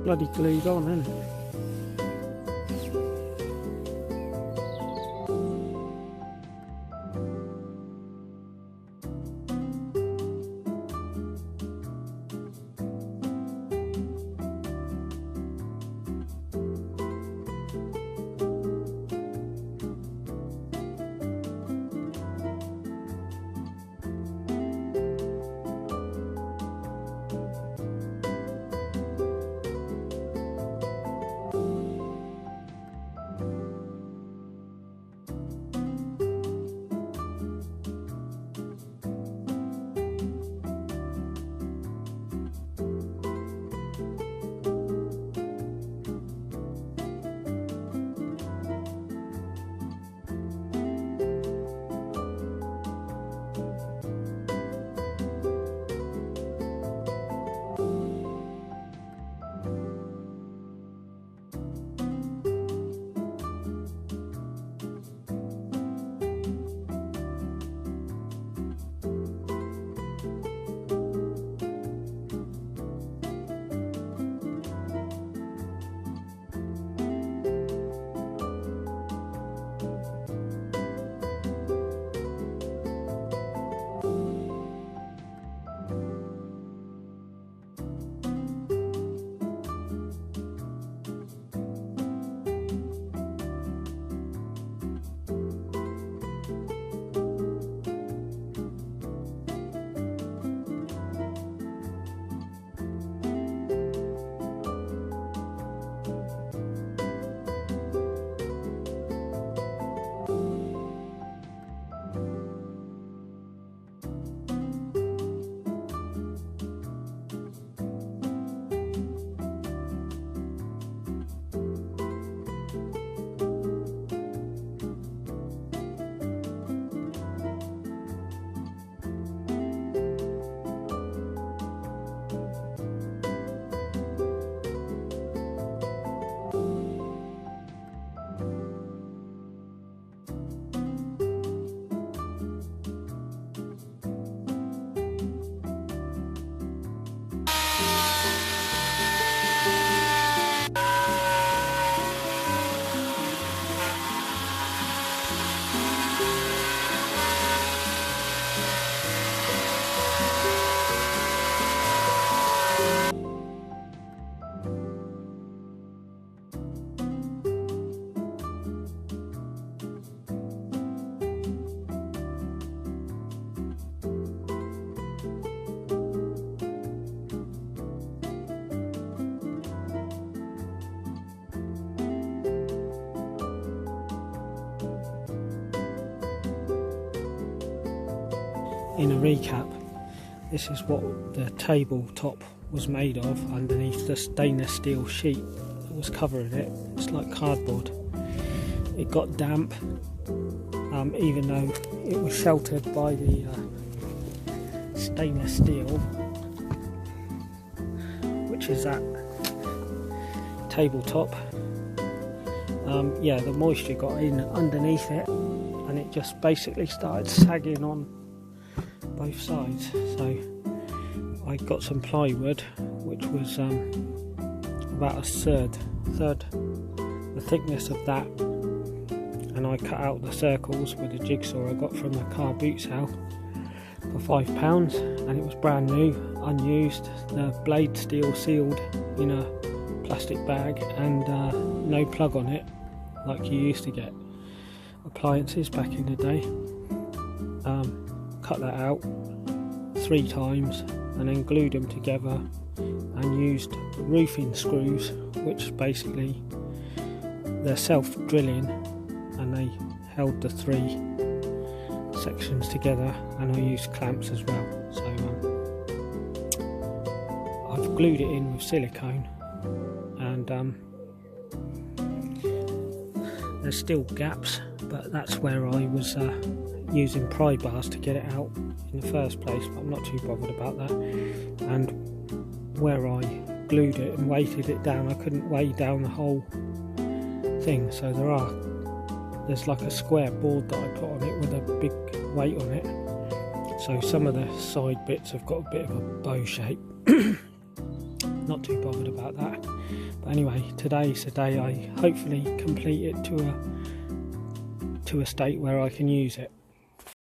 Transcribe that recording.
bloody glued on, isn't it? In a recap, this is what the tabletop was made of underneath the stainless steel sheet that was covering it. It's like cardboard. It got damp, even though it was sheltered by the stainless steel, which is that tabletop. Yeah, the moisture got in underneath it and it just basically started sagging on both sides. So I got some plywood, which was about a third the thickness of that, and I cut out the circles with a jigsaw I got from the car boot sale for £5, and it was brand new, unused. The blade steel sealed in a plastic bag, and no plug on it like you used to get appliances back in the day. Cut that out 3 times and then glued them together and used roofing screws, which basically they're self-drilling, and they held the 3 sections together, and I used clamps as well. So I've glued it in with silicone, and there's still gaps, but that's where I was using pry bars to get it out in the first place, but I'm not too bothered about that. And where I glued it and weighted it down, I couldn't weigh down the whole thing, so there's like a square board that I put on it with a big weight on it, so some of the side bits have got a bit of a bow shape. Not too bothered about that. anyway, today's the day I hopefully complete it to a state where I can use it.